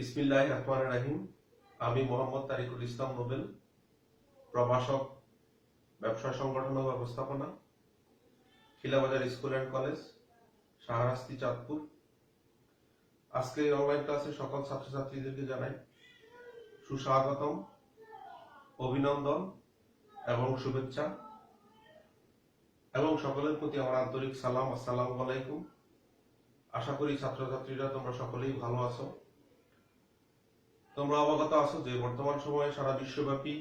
বিসমিল্লাহির রহমানির রহিম। আমি মোহাম্মদ তারিকুল ইসলাম নোবেল, প্রভাষক, ব্যবসা সংগঠন ও ব্যবস্থাপনা, Khilabazar school and college, Shahrasti, Chandpur. আজকে এই অনলাইন ক্লাসে সকল ছাত্রছাত্রীদেরকে জানাই সুস্বাগতম, অভিনন্দন এবং শুভেচ্ছা, এবং সকলের প্রতি আমার আন্তরিক সালাম। আসসালামু আলাইকুম। আশা করি ছাত্রছাত্রীরা তোমরা সকলেই ভালো আছো। তোমরা অবগত আছো যে বর্তমান সময়ে সারা বিশ্বব্যাপী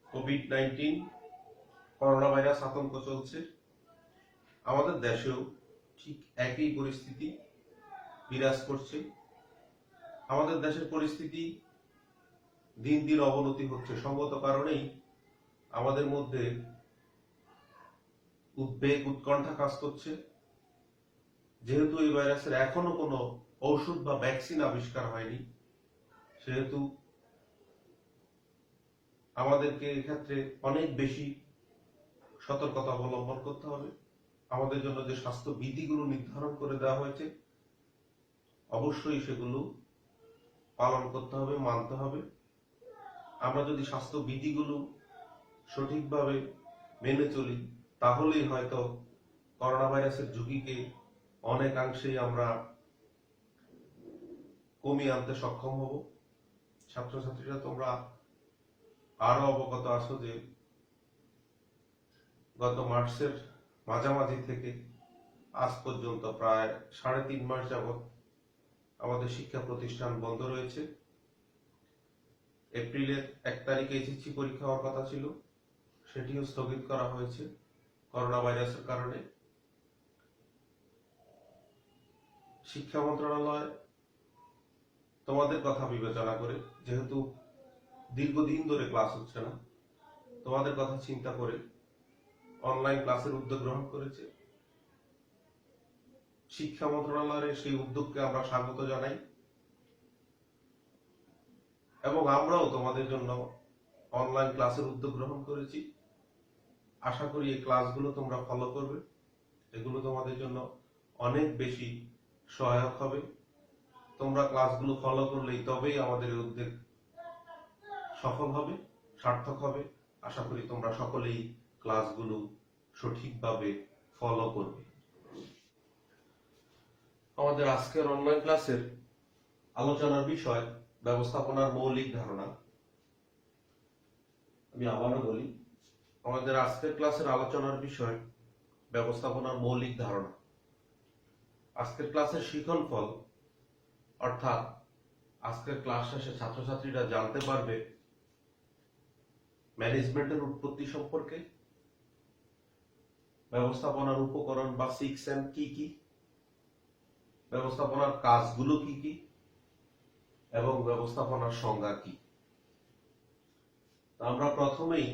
কোভিড-19 করোনা ভাইরাস আতঙ্ক চলছে। আমাদের দেশেও ঠিক একই পরিস্থিতি বিরাজ করছে। আমাদের দেশের পরিস্থিতি দিন দিন অবনতি হচ্ছে। সঙ্গত কারণেই আমাদের মধ্যে উদ্বেগ, উৎকণ্ঠা কাজ করছে। যেহেতু এই ভাইরাসের এখনো কোনো ঔষধ বা ভ্যাকসিন আবিষ্কার হয়নি, সেহেতু আমাদেরকে এক্ষেত্রে অনেক বেশি সতর্কতা অবলম্বন করতে হবে। আমাদের জন্য যে স্বাস্থ্য বিধিগুলো নির্ধারণ করে দেওয়া হয়েছে, অবশ্যই সেগুলো পালন করতে হবে, মানতে হবে। আমরা যদি স্বাস্থ্য বিধিগুলো সঠিকভাবে মেনে চলি, তাহলেই হয়তো করোনা ভাইরাসের ঝুঁকিকে অনেকাংশেই আমরা কমিয়ে আনতে সক্ষম হব। ছাত্রছাত্রীরা তোমরা আরো অবগত আছো যে গত মার্চের মাঝামাঝি থেকে আজ পর্যন্ত প্রায় 3.5 মাস যাবৎ আমাদের শিক্ষা প্রতিষ্ঠান বন্ধ রয়েছে। এপ্রিলের 1 তারিখে এইচএসসি পরীক্ষা হওয়ার কথা ছিল, সেটিও স্থগিত করা হয়েছে করোনা ভাইরাসের কারণে। শিক্ষা মন্ত্রণালয় তোমাদের কথা বিবেচনা করে, যেহেতু দীর্ঘদিন ধরে ক্লাস হচ্ছে না, তোমাদের কথা চিন্তা করে অনলাইন ক্লাসের উদ্যোগ গ্রহণ করেছে। শিক্ষা মন্ত্রণালয়ের সেই উদ্যোগকে আমরা স্বাগত জানাই, এবং আমরাও তোমাদের জন্য অনলাইন ক্লাসের উদ্যোগ গ্রহণ করেছি। আশা করি এই ক্লাসগুলো তোমরা ফলো করবে। এগুলো তোমাদের জন্য অনেক বেশি সহায়ক হবে। তোমরা ক্লাসগুলো ফলো করলেই তবেই আমাদের এই উদ্যোগ সফল হবে, সার্থক হবে। আশা করি তোমরা সকলেই ক্লাসগুলো সঠিকভাবে ফলো করবে। আমাদের আজকের অনলাইন ক্লাসের আলোচনার বিষয় ব্যবস্থাপনার মৌলিক ধারণা। আমি আবারও বলি, আমাদের আজকের ক্লাসের আলোচনার বিষয় ব্যবস্থাপনার মৌলিক ধারণা। আজকের ক্লাসের শিখন ফল, অর্থাৎ আজকের ক্লাস শেষে ছাত্রছাত্রীরা জানতে পারবে ম্যানেজমেন্টের উৎপত্তি সম্পর্কে, ব্যবস্থাপনার উপকরণ বা 6M কি কি, ব্যবস্থাপনার কাজগুলো কি কি, এবং ব্যবস্থাপনার সংজ্ঞা কি। আমরা প্রথমেই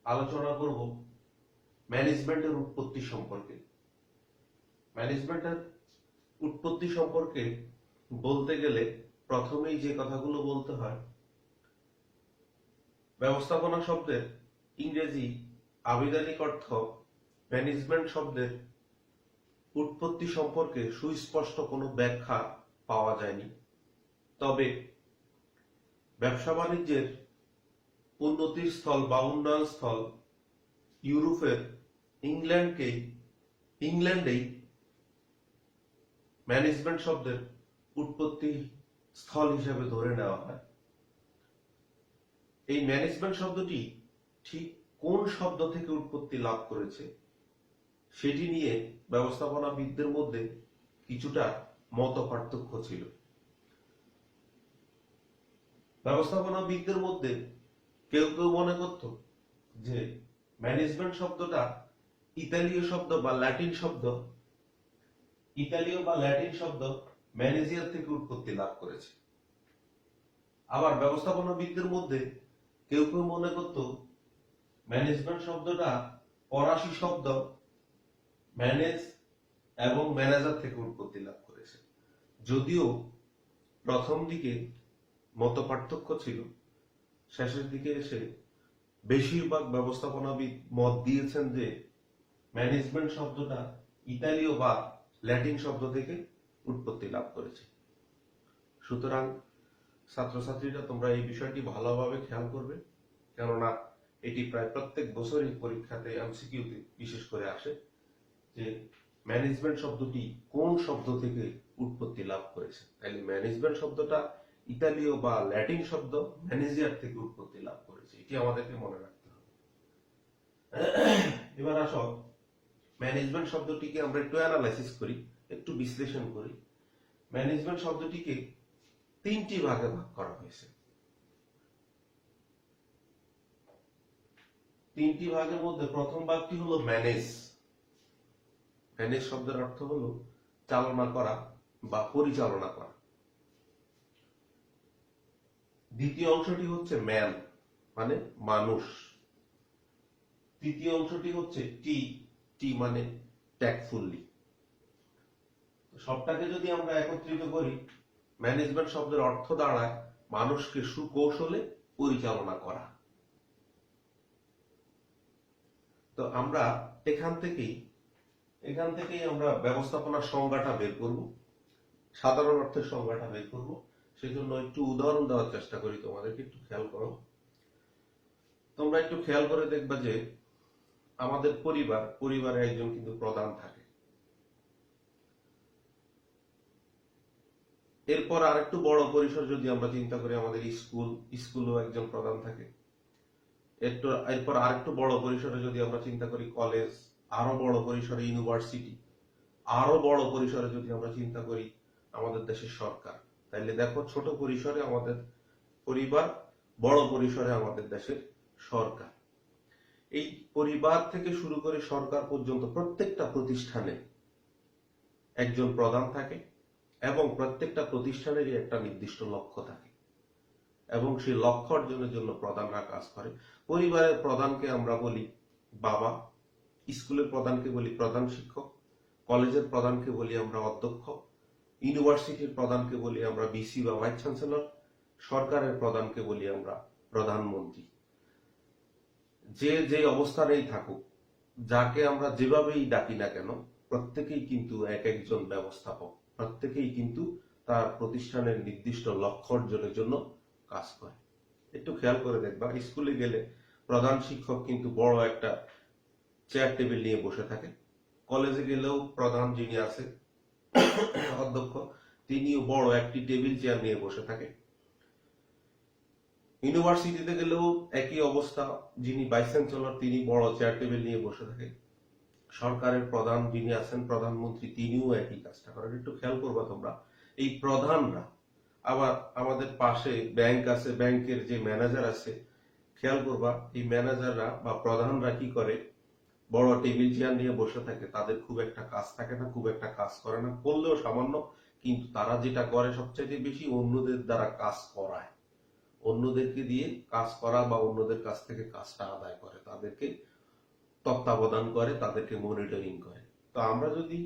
আলোচনা করব ম্যানেজমেন্টের উৎপত্তি সম্পর্কে। ম্যানেজমেন্টের উৎপত্তি সম্পর্কে বলতে গেলে প্রথমেই যে কথাগুলো বলতে হয়, ব্যবস্থাপনা শব্দের ইংরেজি আবিধানিক অর্থ ম্যানেজমেন্ট শব্দের উৎপত্তি সম্পর্কে সুস্পষ্ট কোনো ব্যাখ্যা পাওয়া যায়নি। তবে ব্যবসা বাণিজ্যের উন্নতির স্থল বা উন্নয়ন স্থল ইউরোপের ইংল্যান্ডেই ম্যানেজমেন্ট শব্দের উৎপত্তি স্থল হিসেবে ধরে নেওয়া হয়। এই ম্যানেজমেন্ট শব্দটি ঠিক কোন শব্দ থেকে উৎপত্তি লাভ করেছে সেটি নিয়ে ব্যবস্থাপনাবিদদের মধ্যে কিছুটা মত পার্থক্য ছিল। ব্যবস্থাপনাবিদদের মধ্যে কেউ কেউ মনে করত যে ম্যানেজমেন্ট শব্দটা ইতালীয় বা ল্যাটিন শব্দ ম্যানেজিয়ার থেকে উৎপত্তি লাভ করেছে। আবার ব্যবস্থাপনাবিদদের মধ্যে কেউ কেউ মনে করত ম্যানেজমেন্ট শব্দটা ফরাসি শব্দ ম্যানেজ এবং ম্যানেজার থেকে উৎপত্তি লাভ করেছে। যদিও প্রথম দিকে মত পার্থক্য ছিল, শেষের দিকে এসে বেশিরভাগ ব্যবস্থাপনাবিদ মত দিয়েছেন যে ম্যানেজমেন্ট শব্দটা ইতালীয় বা ল্যাটিন শব্দ থেকে উৎপত্তি লাভ করেছে। সুতরাং ছাত্রছাত্রীরা তোমরা এই বিষয়টি ভালোভাবে খেয়াল করবে, কেননা এটি প্রায় প্রত্যেক বছরই পরীক্ষাতে এমসিকিউতে বিশেষ করে আসে যে ম্যানেজমেন্ট শব্দটি কোন শব্দ থেকে উৎপত্তি লাভ করেছে। তাইলে ম্যানেজমেন্ট শব্দটা ইতালীয় বা ল্যাটিন শব্দ ম্যানেজিয়ার থেকে উৎপত্তি লাভ করেছে, এটি আমাদেরকে মনে রাখতে হবে। এবার আসো ম্যানেজমেন্ট শব্দটিকে আমরা একটু অ্যানালাইসিস করি, একটু বিশ্লেষণ করি। ম্যানেজমেন্ট শব্দটিকে তিনটি ভাগে ভাগ করা হয়েছে। তিনটি ভাগের মধ্যে প্রথম ভাগটি হলো ম্যানেজ। ম্যানেজ শব্দের অর্থ হলো চালনা করা বা পরিচালনা করা। দ্বিতীয় অংশটি হচ্ছে ম্যান মানে মানুষ। তৃতীয় অংশটি হচ্ছে টি, টি মানে ট্যাক্টফুলি। সবটাকে যদি আমরা একত্রিত করি, ম্যানেজমেন্ট শব্দের অর্থ দাঁড়ায় মানুষকে সুকৌশলে পরিচালনা করা। তো আমরা এখান থেকেই আমরা ব্যবস্থাপনার সংজ্ঞাটা বের করব, সাধারণ অর্থের সংজ্ঞাটা বের করব। সেজন্য একটু উদাহরণ দেওয়ার চেষ্টা করি, তোমাদেরকে একটু খেয়াল করো। তোমরা একটু খেয়াল করে দেখবা যে আমাদের পরিবারে একজন কিন্তু প্রধান থাকে। এরপর আরেকটু বড় পরিসর যদি আমরা চিন্তা করি, আমাদের স্কুলও একজন প্রধান থাকে। এরপর আরেকটু বড় পরিসরে যদি আমরা চিন্তা করি কলেজ, আরো বড় পরিসরে ইউনিভার্সিটি, আরো বড় পরিসরে যদি আমরা চিন্তা করি আমাদের দেশের সরকার। তাইলে দেখো ছোট পরিসরে আমাদের পরিবার, বড় পরিসরে আমাদের দেশের সরকার। এই পরিবার থেকে শুরু করে সরকার পর্যন্ত প্রত্যেকটা প্রতিষ্ঠানে একজন প্রধান থাকে এবং প্রত্যেকটা প্রতিষ্ঠানেরই একটা নির্দিষ্ট লক্ষ্য থাকে এবং সেই লক্ষ্য অর্জনের জন্য প্রধানরা কাজ করে। পরিবারের প্রধানকে আমরা বলি বাবা, স্কুলের প্রধানকে বলি প্রধান শিক্ষক, কলেজের প্রধানকে বলি আমরা অধ্যক্ষ, ইউনিভার্সিটির প্রধানকে বলি আমরা ভিসি বা ভাইস চ্যান্সেলর, সরকারের প্রধানকে বলি আমরা প্রধানমন্ত্রী। যে অবস্থানেই থাকুক, যাকে আমরা যেভাবেই ডাকি না কেন, প্রত্যেকেই কিন্তু এক একজন ব্যবস্থাপক, প্রত্যেকেই কিন্তু তার প্রতিষ্ঠানের নির্দিষ্ট লক্ষ্য অর্জনের জন্য কাজ করে। একটু খেয়াল করে দেখবা, স্কুলে গেলে প্রধান শিক্ষক কিন্তু বড় একটা চেয়ার টেবিল নিয়ে বসে থাকে। কলেজে গেলেও প্রধান যিনি আছে অধ্যক্ষ, তিনিও বড় একটি টেবিল চেয়ার নিয়ে বসে থাকে। ইউনিভার্সিটিতে গেলেও একই অবস্থা, যিনি ভাইস চ্যান্সেলর তিনি বড় চেয়ার টেবিল নিয়ে বসে থাকে। সরকারের প্রধান যিনি আছেন প্রধানমন্ত্রী, তিনিও একই কাজটা করেন। একটু খেয়াল করবা তোমরা, এই প্রধানরা আবার আমাদের পাশে ব্যাংক আছে, ব্যাংকের যে ম্যানেজার আছে, খেয়াল করবা এই ম্যানেজাররা বা প্রধানরা কি করে, বড় টেবিল চেয়ার নিয়ে বসে থাকে। তাদের খুব একটা কাজ থাকে না, খুব একটা কাজ করে না, করলেও সামান্য। কিন্তু তারা যেটা করে সবচাইতে বেশি অন্যদের দ্বারা কাজ করায়, অন্যদেরকে দিয়ে কাজ করা বা অন্যদের কাছ থেকে কাজটা আদায় করে, তাদেরকে তত্ত্বাবধান করে, তাদেরকে মনিটরিং করে। তো আমরা যদি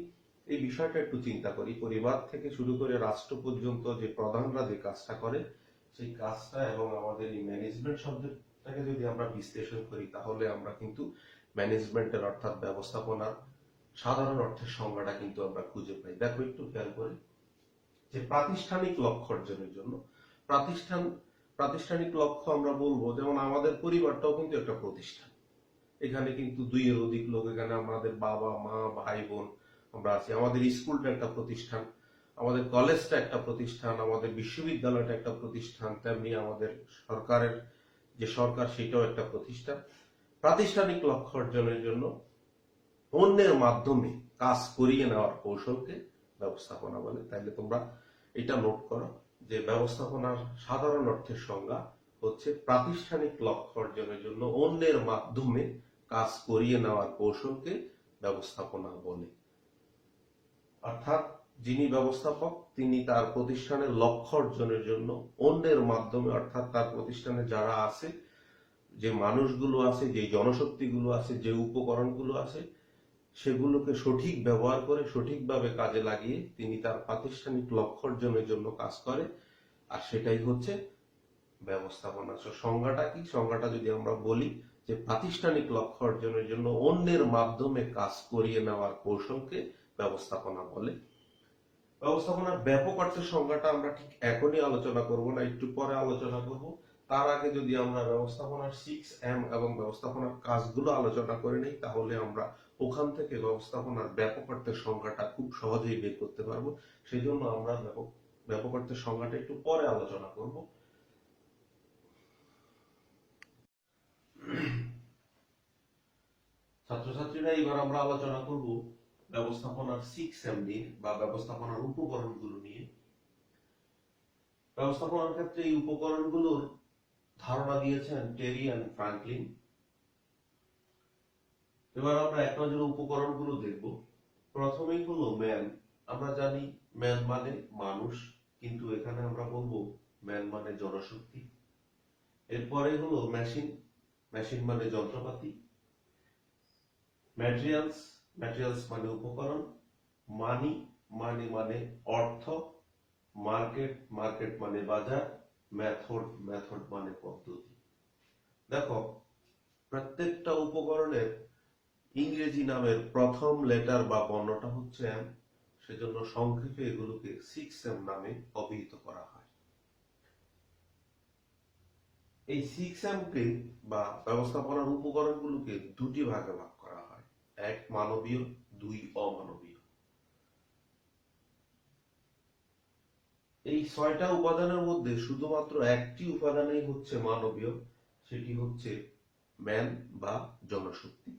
এই বিষয়টা একটু চিন্তা করি, পরিবার থেকে শুরু করে রাষ্ট্র পর্যন্ত যে প্রধানরা যে কাজটা করে সেই কাজটা এবং আমাদের এই ম্যানেজমেন্ট শব্দটাকে যদি আমরা বিশ্লেষণ করি, তাহলে আমরা কিন্তু ম্যানেজমেন্টের অর্থাৎ ব্যবস্থাপনার সাধারণ অর্থের সংজ্ঞাটা কিন্তু আমরা খুঁজে পাই। দেখো একটু খেয়াল করে যে প্রাতিষ্ঠানিক লক্ষ্য অর্জনের জন্য প্রাতিষ্ঠানিক লক্ষ্য আমরা বলবো, যেমন আমাদের পরিবারটাও কিন্তু একটা প্রতিষ্ঠান। এখানে কিন্তু দুইয়ের অধিক লোক, এখানে আমাদের বাবা মা ভাই বোন আমরা আছি। আমাদের স্কুলটা একটা প্রতিষ্ঠান, আমাদের কলেজটা একটা প্রতিষ্ঠান, আমাদের বিশ্ববিদ্যালয়টা একটা প্রতিষ্ঠান, তেমনি আমাদের সরকারের যে সরকার সেটাও একটা প্রতিষ্ঠান। প্রাতিষ্ঠানিক লক্ষ্য অর্জনের জন্য অন্যের মাধ্যমে কাজ করিয়ে নেওয়ার কৌশলকে ব্যবস্থাপনা বলে। তাইলে তোমরা এটা নোট করো যে ব্যবস্থাপনার সাধারণ অর্থের সংজ্ঞা হচ্ছে প্রাতিষ্ঠানিক লক্ষ্য অর্জনের জন্য অন্যের মাধ্যমে কাজ করিয়ে নেওয়ার কৌশলকে ব্যবস্থাপনা বলে। অর্থাৎ যিনি ব্যবস্থাপক তিনি তার প্রতিষ্ঠানের লক্ষ্য অর্জনের জন্য অন্যের মাধ্যমে, অর্থাৎ তার প্রতিষ্ঠানে যারা আছে, যে মানুষগুলো আছে, যে জনশক্তিগুলো আছে, যে উপকরণগুলো আছে, সেগুলোকে সঠিক ব্যবহার করে সঠিকভাবে কাজে লাগিয়ে তিনি তার প্রাতিষ্ঠানিক লক্ষ্য অর্জনের জন্য কাজ করে। আর সেটাই হচ্ছে ব্যবস্থাপনা। সংজ্ঞাটা কি? সংজ্ঞাটা যদি আমরা বলি যে প্রাতিষ্ঠানিক লক্ষ্য অর্জনের জন্য অন্যের মাধ্যমে কাজ করিয়ে নেওয়ার কৌশলকে ব্যবস্থাপনা বলে। ব্যবস্থাপনার ব্যাপক অর্থের সংজ্ঞাটা আমরা ঠিক এখনই আলোচনা করব না, একটু পরে আলোচনা করব। তার আগে যদি আমরা ব্যবস্থাপনার 6M এবং ব্যবস্থাপনার কাজগুলো আলোচনা করে নিই, তাহলে আমরা ওখান থেকে ব্যবস্থাপনার ব্যাপক অর্থের সংজ্ঞাটা খুব সহজেই বের করতে পারবো। সেই জন্য আমরা ব্যাপক অর্থের সংজ্ঞাটা একটু পরে আলোচনা করব। ছাত্রছাত্রীরা, এবার আমরা আলোচনা করব ব্যবস্থাপনার 6M নিয়ে বা ব্যবস্থাপনার উপকরণগুলো নিয়ে। ব্যবস্থাপনার ক্ষেত্রে এই উপকরণগুলোর ধারণা দিয়েছেন টেরি অ্যান্ড ফ্রাঙ্কলিন। এবার আমরা এক নজরে উপকরণগুলো দেখব। প্রথমেই হলো ম্যান। আমরা জানি ম্যান মানে মানুষ, কিন্তু এখানে আমরা বলবো ম্যান মানে জনশক্তি। এরপরে হলো মেশিন। মেশিন মানে যন্ত্রপাতি। ম্যাটেরিয়ালস। ম্যাটেরিয়ালস মানে উপকরণ। মানি। মানি মানে অর্থ। মার্কেট। মার্কেট মানে বাজার। মেথড। মেথড মানে পদ্ধতি। দেখো, প্রত্যেকটা উপকরণের ইংরেজি নামের প্রথম লেটার বা বর্ণটা হচ্ছে এম, সেজন্য সংক্ষেপে এগুলোকে 6M নামে অভিহিত করা হয়। এই 6M কে বা ব্যবস্থাপনার উপকরণগুলোকে দুটি ভাগে ভাগ করা হয়, এক মানবীয়, দুই অমানবীয়। এই 6টা উপাদানের মধ্যে শুধুমাত্র একটি উপাদানই হচ্ছে মানবীয়, সেটি হচ্ছে ম্যান বা জনশক্তি।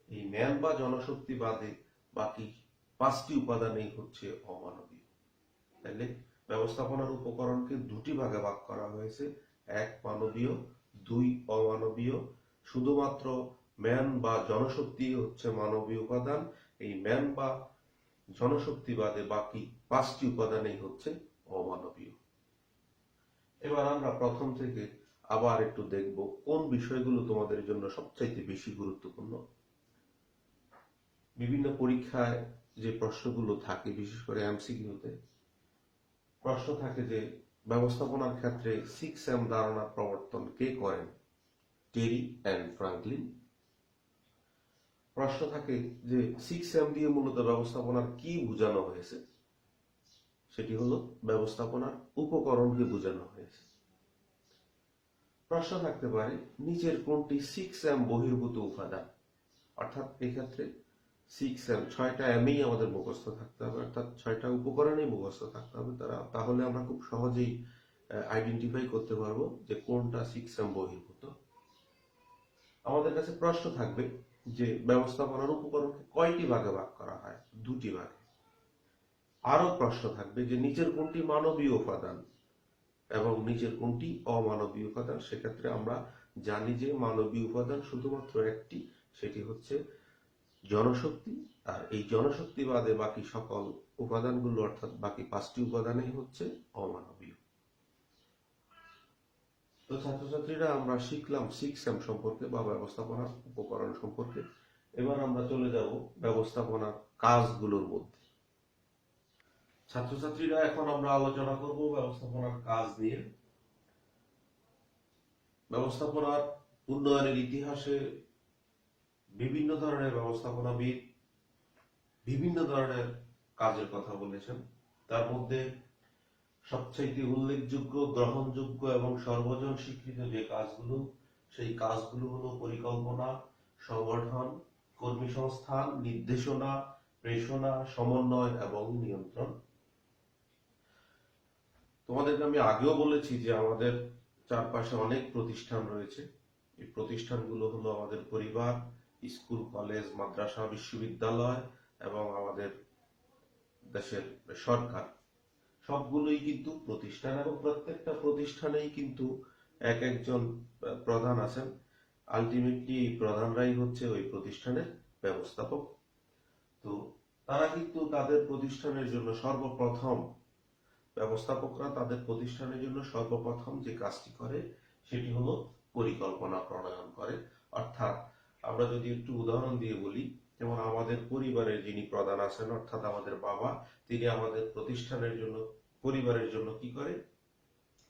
এই ম্যান বা জনশক্তি বাদে বাকি 5টি উপাদানই হচ্ছে অমানবীয়। তাহলে ব্যবস্থাপনার উপকরণকে দুটি ভাগে ভাগ করা হয়েছে, এক মানবীয়, দুই অমানবীয়। শুধুমাত্র ম্যান বা জনশক্তি হচ্ছে মানবীয় উপাদান। এই ম্যান বা জনশক্তি বাদে বাকি 5টি উপাদানই হচ্ছে অমানবীয়। এবার আমরা প্রথম থেকে আবার একটু দেখব কোন বিষয়গুলো তোমাদের জন্য সবচাইতে বেশি গুরুত্বপূর্ণ। বিভিন্ন পরীক্ষায় যে প্রশ্নগুলো থাকে, বিশেষ করে এমসিকিউতে প্রশ্ন থাকে যে ব্যবস্থাপনার ক্ষেত্রে 6M ধারণার প্রবর্তন কে করেন? টেরি অ্যান্ড ফ্রাঙ্কলিন। প্রশ্ন থাকে যে 6M দিয়ে মূলত ব্যবস্থাপনার কি বোঝানো হয়েছে? সেটি হলো ব্যবস্থাপনার উপকরণকে বোঝানো হয়েছে। প্রশ্ন থাকতে পারে নিচের কোনটি 6M বহির্ভূত উপাদান? অর্থাৎ এক্ষেত্রে 6M 6টা এমই আমাদের মুখস্থ থাকতে হবে, অর্থাৎ 6টা উপকরণই মুখস্থ থাকতে হবে। তাহলে আমরা খুব সহজেই আইডেন্টিফাই করতে পারবো যে কোনটা 6M বহির্ভূত। আমাদের কাছে প্রশ্ন থাকবে যে ব্যবস্থাপনার উপকরণকে কয়টি ভাগে ভাগ করা হয়? দুটি ভাগে। আরো প্রশ্ন থাকবে যে নিচের কোনটি মানবীয় উপাদান এবং নিচের কোনটি অমানবীয় উপাদান। সেক্ষেত্রে আমরা জানি যে মানবীয় উপাদান শুধুমাত্র একটি, সেটি হচ্ছে জনশক্তি। আর এই জনশক্তি বাদে বাকি সকল উপাদানগুলো, অর্থাৎ বাকি 5টি উপাদানই হচ্ছে অমানবীয়। তো ছাত্রছাত্রীরা, আমরা শিখলাম 6M সম্পর্কে বা ব্যবস্থাপনার উপকরণ সম্পর্কে। এবার আমরা চলে যাব ব্যবস্থাপনার কাজগুলোর মধ্যে। ছাত্রছাত্রীরা, এখন আমরা আলোচনা করব ব্যবস্থাপনার কাজ নিয়ে। ব্যবস্থাপনার উন্নয়নের ইতিহাসে বিভিন্ন ধরনের ব্যবস্থাপনাবিদ বিভিন্ন ধরনের কাজের কথা বলেছেন। তার মধ্যে সবচাইতে উল্লেখযোগ্য, গ্রহণযোগ্য এবং সর্বজন স্বীকৃত যে কাজগুলো, সেই কাজগুলো হলো পরিকল্পনা, সংগঠন, কর্মী সংস্থান, নির্দেশনা, প্রেষণা, সমন্বয় এবং নিয়ন্ত্রণ। তোমাদেরকে আমি আগেও বলেছি যে আমাদের চারপাশে অনেক প্রতিষ্ঠান রয়েছে। এই প্রতিষ্ঠানগুলো হলো আমাদের পরিবার, স্কুল, কলেজ, মাদ্রাসা, বিশ্ববিদ্যালয় এবং আমাদের দেশের সরকার। সবগুলোই কিন্তু প্রতিষ্ঠান এবং প্রত্যেকটা প্রতিষ্ঠানেই কিন্তু এক একজন প্রধান আছেন। আলটিমেটলি এই প্রধানরাই হচ্ছে ওই প্রতিষ্ঠানের ব্যবস্থাপক। তো তারা কিন্তু তাদের প্রতিষ্ঠানের জন্য সর্বপ্রথম, ব্যবস্থাপকরা তাদের প্রতিষ্ঠানের জন্য সর্বপ্রথম যে কাজটি করে সেটি হলো পরিকল্পনা প্রণয়ন করে। অর্থাৎ আমরা যদি একটু উদাহরণ দিয়ে বলি, যেমন আমাদের পরিবারের যিনি প্রধান আছেন, অর্থাৎ আমাদের বাবা, তিনি আমাদের প্রতিষ্ঠানের জন্য, পরিবারের জন্য কি করে?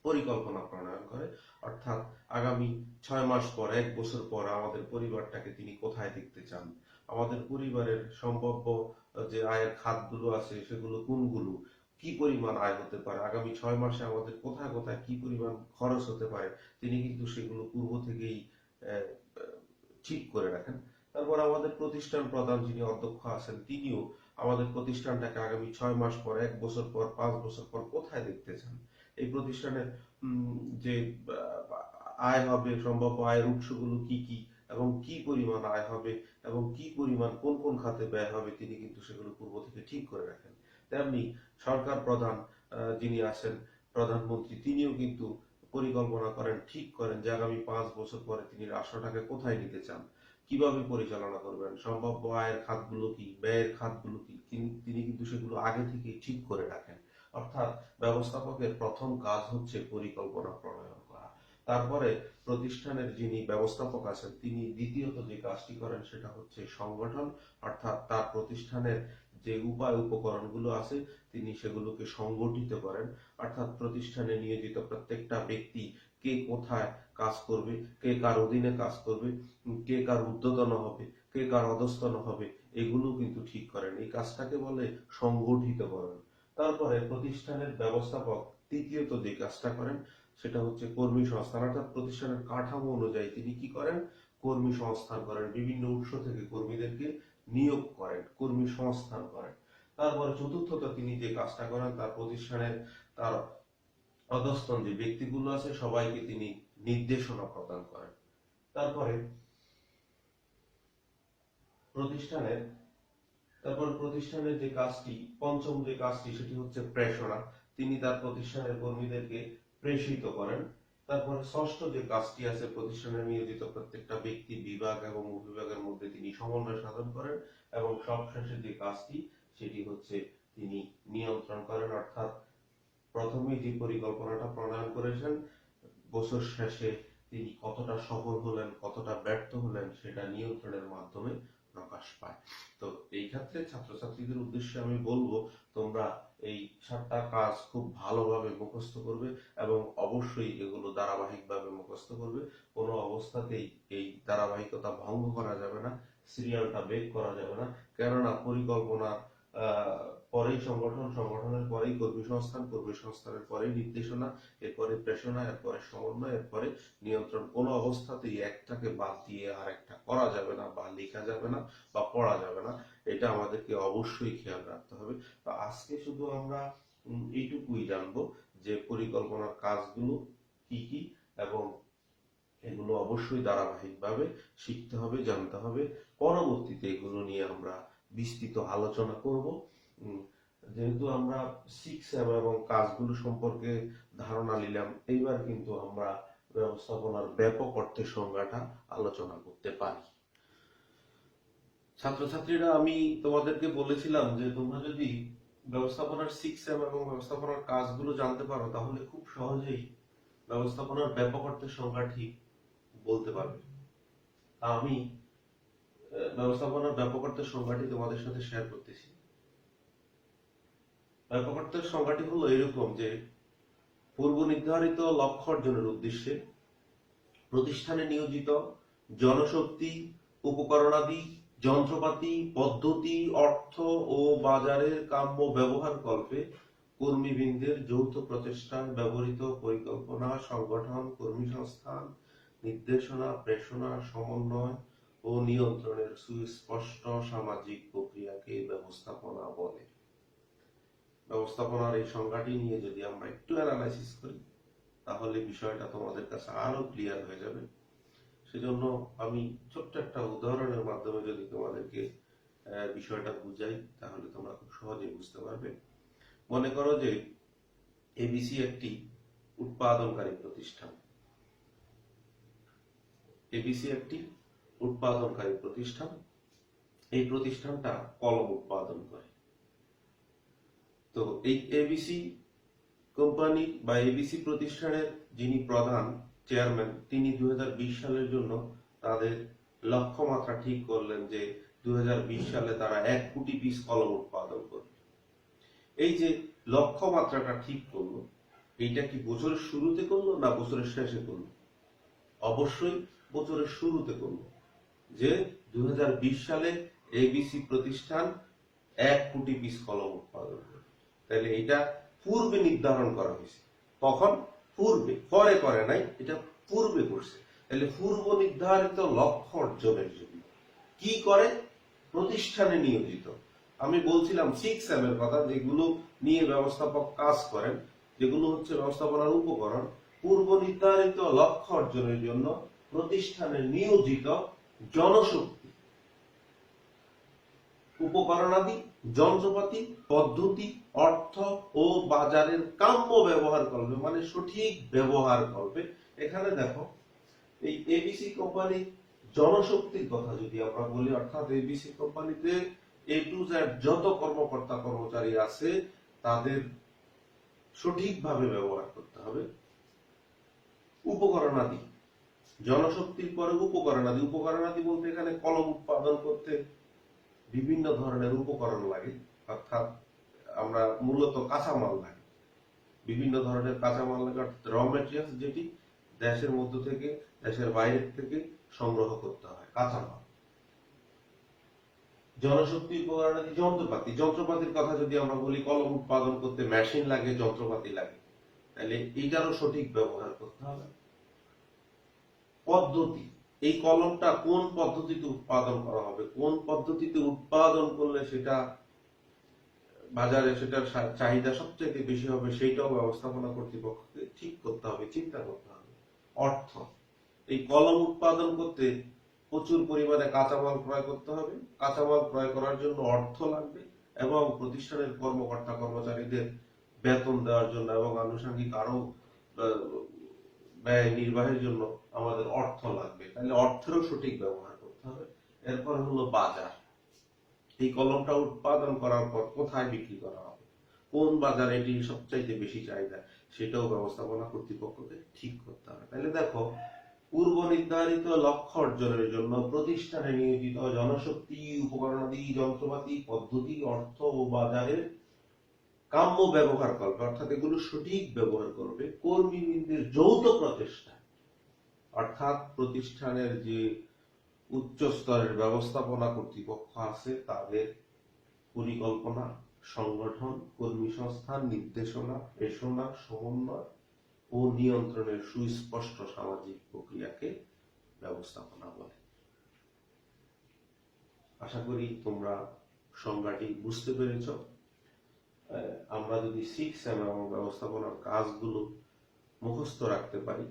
পরিকল্পনা প্রণয়ন করে। অর্থাৎ আগামী 6 মাস পর, 1 বছর পর আমাদের পরিবারটাকে তিনি কোথায় দেখতে চান, আমাদের পরিবারের সম্ভাব্য যে আয়ের খাতগুলো আছে সেগুলো কোনগুলো, কি পরিমাণ আয় হতে পারে, আগামী 6 মাসে আমাদের কোথায় কোথায় কি পরিমাণ খরচ হতে পারে, তিনি কিন্তু সেগুলো পূর্ব থেকেই আহ, ঠিক করে রাখেন। তারপর আমাদের প্রতিষ্ঠান প্রধান যিনি অধ্যক্ষ আছেন, তিনিও আমাদের প্রতিষ্ঠানটাকে আগামী 6 মাস পর, 1 বছর পর, 5 বছর পর কোথায় দেখতে চান, এই প্রতিষ্ঠানের যে আয় হবে, সম্ভাব্য আয়ের উৎসগুলো কি কি, এবং কি পরিমাণ আয় হবে, এবং কি পরিমাণ কোন কোন খাতে ব্যয় হবে, তিনি কিন্তু সেগুলো পূর্ব থেকে ঠিক করে রাখেন। তেমনি সরকার প্রধান যিনি আছেন, প্রধানমন্ত্রী, তিনিও কিন্তু পরিকল্পনা করেন, ঠিক করেন যে আগামী 5 বছর পরে তিনি রাষ্ট্রটাকে কোথায় নিতে চান, কিভাবে পরিচালনা করবেন, সম্ভাব্য আয়ের খাতগুলো কি, ব্যয়ের খাতগুলো কি, তিনি কিন্তু সেগুলো আগে থেকেই ঠিক করে রাখেন। অর্থাৎ ব্যবস্থাপকের প্রথম কাজ হচ্ছে পরিকল্পনা প্রণয়ন করা। তারপরে প্রতিষ্ঠানের যিনি ব্যবস্থাপক আছেন, তিনি দ্বিতীয়ত যে কাজটি করেন সেটা হচ্ছে সংগঠন, অর্থাৎ তার প্রতিষ্ঠানের যে উপায় উপকরণগুলো আছে তিনি সেগুলোকে সংগঠিত করেন। অর্থাৎ প্রতিষ্ঠানে নিয়োজিত প্রত্যেকটা ব্যক্তি কে কোথায় কাজ করবে, কে কার অধীনে কাজ করবে, কে কার ঊর্ধ্বতন হবে, কে কার অধস্তন হবে, এগুলো কিন্তু ঠিক করেন। এই কাজটাকে বলে সংগঠিতকরণ। তারপরে প্রতিষ্ঠানের ব্যবস্থাপক তৃতীয়ত যে কাজটা করেন সেটা হচ্ছে কর্মী সংস্থান, অর্থাৎ প্রতিষ্ঠানের কাঠামো অনুযায়ী তিনি কি করেন, কর্মী সংস্থান করেন, বিভিন্ন উৎস থেকে কর্মীদেরকে নিয়োগ করেন, কর্মী সংস্থান করেন। তারপরে চতুর্থত তিনি যে কাজটা করেন, তার প্রতিষ্ঠানের তার অধস্তন যে ব্যক্তিগুলো আছে সবাইকে তিনি নির্দেশনা প্রদান করেন। তারপরে প্রতিষ্ঠানের প্রতিষ্ঠানের যে কাজটি, পঞ্চম যে কাজটি, সেটি হচ্ছে প্রেষণা। তিনি তার প্রতিষ্ঠানের কর্মীদেরকে প্রেষিত করেন। তারপরে ষষ্ঠ যে কাজটি আছে, প্রতিষ্ঠানে নিয়োজিত প্রত্যেকটা ব্যক্তি, বিভাগ এবং উপবিভাগের মধ্যে তিনি সমন্বয় সাধন করেন। এবং সবশেষে যে কাজটি সেটি হচ্ছে তিনি নিয়ন্ত্রণ করেন, অর্থাৎ প্রথমে যে পরিকল্পনাটা প্রণয়ন করেছেন, বছর শেষে তিনি কতটা সফল হলেন, কতটা ব্যর্থ হলেন, সেটা নিয়ন্ত্রণের মাধ্যমে প্রকাশ পায়। তো এই ক্ষেত্রে ছাত্রছাত্রীদের উদ্দেশ্যে আমি বলবো, তোমরা এই 7টা কাজ খুব ভালোভাবে মুখস্থ করবে এবং অবশ্যই এগুলো ধারাবাহিকভাবে মুখস্থ করবে। কোনো অবস্থাতেই এই ধারাবাহিকতা ভঙ্গ করা যাবে না, সিরিয়ালটা ব্রেক করা যাবে না। কেননা পরিকল্পনা পরেই সংগঠন, সংগঠনের পরেই কর্মী সংস্থান, কর্মী সংস্থানের পরেই নির্দেশনা, এরপরে প্রেষণা, এরপরে সমন্বয়, এরপরে নিয়ন্ত্রণ। কোনো অবস্থাতেই একটাকে বাদ দিয়ে আর একটা করা যাবে না, বা লেখা যাবে না, বা পড়া যাবে না। এটা আমাদেরকে অবশ্যই খেয়াল রাখতে হবে। তো আজকে শুধু আমরা এইটুকুই জানবো যে পরিকল্পনার কাজগুলো কি কি, এবং এগুলো অবশ্যই ধারাবাহিকভাবে শিখতে হবে, জানতে হবে। পরবর্তীতে এগুলো নিয়ে আমরা বিস্তৃত আলোচনা করব। যেহেতু আমরা 6M এবং কাজগুলো সম্পর্কে ধারণা নিলাম, এইবার কিন্তু আমরা ব্যবস্থাপনার ব্যাপক অর্থে সংজ্ঞাটা আলোচনা করতে পারি। ছাত্রছাত্রীরা, আমি তোমাদেরকে বলেছিলাম যে তোমরা যদি ব্যবস্থাপনার 6M এবং ব্যবস্থাপনার কাজগুলো জানতে পারো, তাহলে খুব সহজেই ব্যবস্থাপনার ব্যাপক অর্থের সংজ্ঞাটি বলতে পারবে। আমি ব্যবস্থাপনার ব্যাপক অর্থের সংজ্ঞাটি তোমাদের সাথে শেয়ার করতেছি। ব্যাপক অর্থের সংজ্ঞাটি হলো এরকম যে পূর্ব নির্ধারিত লক্ষ্য অর্জনের উদ্দেশ্যে প্রতিষ্ঠানে নিয়োজিত জনশক্তি, উপকরণাদি, যন্ত্রপাতি, পদ্ধতি, অর্থ ও বাজারের কাম্য ব্যবহার কল্পে কর্মীবৃন্দের যৌথ প্রচেষ্টায় ব্যবহৃত পরিকল্পনা, সংগঠন, কর্মী সংস্থান, নির্দেশনা, প্রেষণা, সমন্বয় ও নিয়ন্ত্রণের সুস্পষ্ট সামাজিক প্রক্রিয়াকে ব্যবস্থাপনা বলে। ব্যবস্থাপনার এই সংজ্ঞাটি নিয়ে যদি আমরা একটু অ্যানালাইসিস করি, তাহলে বিষয়টা তোমাদের কাছে আরো ক্লিয়ার হয়ে যাবে। সেজন্য আমি ছোট্ট একটা উদাহরণের মাধ্যমে যদি তোমাদেরকে বিষয়টা বুঝাই, তাহলে তোমরা খুব সহজেই বুঝতে পারবে। মনে করো যে এবিসি একটি উৎপাদনকারী প্রতিষ্ঠান। এবিসি একটি উৎপাদনকারী প্রতিষ্ঠান। এই প্রতিষ্ঠানটা কলম উৎপাদন করে। তো এই এবিসি কোম্পানি বা এবিসি প্রতিষ্ঠানের যিনি প্রধান চেয়ারম্যান, তিনি 2020 সালের জন্য তাদের লক্ষ্যমাত্রা ঠিক করলেন যে 2020 সালে তারা 1 কোটি পিস কলম উৎপাদন করবে। এই যে লক্ষ্যমাত্রাটা ঠিক করলো, এইটা কি বছরের শুরুতে করলো না বছরের শেষে করলো? অবশ্যই বছরের শুরুতে করলো, যে 2020 সালে এবিসি প্রতিষ্ঠান 1 কোটি পিস কলম উৎপাদন করবে। তাহলে এটা পূর্বে নির্ধারণ করা হয়েছে, তখন পূর্বে, পরে করে নাই, এটা পূর্বে করছে। তাহলে পূর্ব নির্ধারিত লক্ষ্য অর্জনের জন্য কি করে? প্রতিষ্ঠানে নিয়োজিত, আমি বলছিলাম 6M এর কথা, যেগুলো নিয়ে ব্যবস্থাপক কাজ করেন, যেগুলো হচ্ছে ব্যবস্থাপনার উপকরণ। পূর্ব নির্ধারিত লক্ষ্য অর্জনের জন্য প্রতিষ্ঠানে নিয়োজিত জনশক্তি, উপকরণাদি, যন্ত্রপাতি, পদ্ধতি, অর্থ ও বাজারের কাম্য ব্যবহার করবে, মানে সঠিক ব্যবহার করবে। এখানে দেখো, এই এবিসি কোম্পানি জনশক্তির কথা যদি আমরা বলি, অর্থাৎ এবিসি কোম্পানিতে A to Z যত কর্মকর্তা কর্মচারী আছে তাদের সঠিকভাবে ব্যবহার করতে হবে। উপকরণাদি, জনশক্তির পরে উপকরণাদি। উপকরণাদি বলতে এখানে কলম উৎপাদন করতে বিভিন্ন ধরনের উপকরণ লাগে, অর্থাৎ আমরা মূলত কাঁচামাল লাগে, বিভিন্ন ধরনের কাঁচামাল লাগে, অর্থাৎ র মেটেরিয়ালস, যেটি দেশের মধ্য থেকে, দেশের বাইরে থেকে সংগ্রহ করতে হয়, কাঁচামাল। জনশক্তি, উপকরণাদি, যন্ত্রপাতি। যন্ত্রপাতির কথা যদি আমরা বলি, কলম উৎপাদন করতে মেশিন লাগে, যন্ত্রপাতি লাগে, তাহলে এইটারও সঠিক ব্যবহার করতে হবে। পদ্ধতি, এই কলমটা কোন পদ্ধতিতে উৎপাদন করা হবে, কোন পদ্ধতিতে উৎপাদন করলে সেটা বাজারে সেটার চাহিদা সবচেয়ে বেশি হবে, সেইটাও ব্যবস্থাপনা কর্তৃপক্ষকে ঠিক করতে হবে, চিন্তা করতে হবে। অর্থ, এই কলম উৎপাদন করতে প্রচুর পরিমাণে কাঁচামাল ক্রয় করতে হবে, কাঁচামাল ক্রয় করার জন্য অর্থ লাগবে, এবং প্রতিষ্ঠানের কর্মকর্তা কর্মচারীদের বেতন দেওয়ার জন্য এবং আনুষঙ্গিক আরো ব্যয় নির্বাহের জন্য আমাদের অর্থ লাগবে। তাহলে অর্থেরও সঠিক ব্যবহার করতে হবে। এরপর হলো বাজার, এই কলমটা উৎপাদন করার পর কোথায় বিক্রি করা হবে, কোন বাজারে এটি সবচাইতে বেশি চাহিদা, সেটাও ব্যবস্থাপনা কর্তৃপক্ষকে ঠিক করতে হবে। তাহলে দেখো, পূর্ব নির্ধারিত লক্ষ্য অর্জনের জন্য প্রতিষ্ঠানে নিয়োজিত জনশক্তি, উপকরণাদি, যন্ত্রপাতি, পদ্ধতি, অর্থ ও বাজারের কাম্য ব্যবহার করবে, অর্থাৎ এগুলো সঠিক ব্যবহার করবে কর্মীবৃন্দের যৌথ প্রচেষ্টা, অর্থাৎ প্রতিষ্ঠানের যে উচ্চ স্তরের ব্যবস্থাপনা কর্তৃপক্ষ আছে তাদের পরিকল্পনা, সংগঠন, কর্মী সংস্থান, নির্দেশনা, পেশনা, সমন্বয় ও নিয়ন্ত্রণের সুস্পষ্ট সামাজিক প্রক্রিয়াকে ব্যবস্থাপনা বলে। আশা করি তোমরা সংজ্ঞাটি বুঝতে পেরেছ। আমরা যদি 6M এবং ব্যবস্থাপনার কাজগুলো মুখস্থ রাখতে পারি,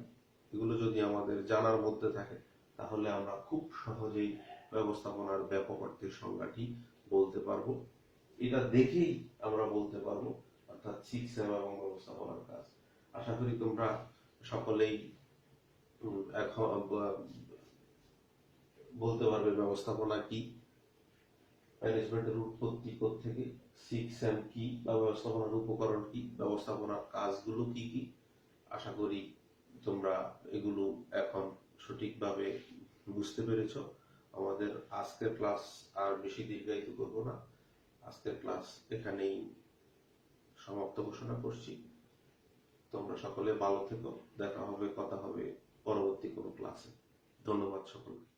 এগুলো যদি আমাদের জানার মধ্যে থাকে, তাহলে আমরা খুব সহজেই ব্যবস্থাপনার ব্যাপক অর্থের সংজ্ঞাটি বলতে পারবো। এটা দেখেই আমরা বলতে পারবো, অর্থাৎ 6M এবং ব্যবস্থাপনার কাজ। আশা করি তোমরা সকলেই এখন বলতে পারবে ব্যবস্থাপনা কি, ম্যানেজমেন্টের উৎপত্তি থেকে, 6M কি, বা ব্যবস্থাপনার উপকরণ কি, ব্যবস্থাপনার কাজগুলো কি কি। আশা করি তোমরা এগুলো এখন সঠিকভাবে বুঝতে পেরেছ। আমাদের আজকের ক্লাস আর বেশি দীর্ঘায়িত করব না, আজকের ক্লাস এখানেই সমাপ্ত ঘোষণা করছি। তোমরা সকলে ভালো থেকো, দেখা হবে, কথা হবে পরবর্তী কোনো ক্লাসে। ধন্যবাদ সকলকে।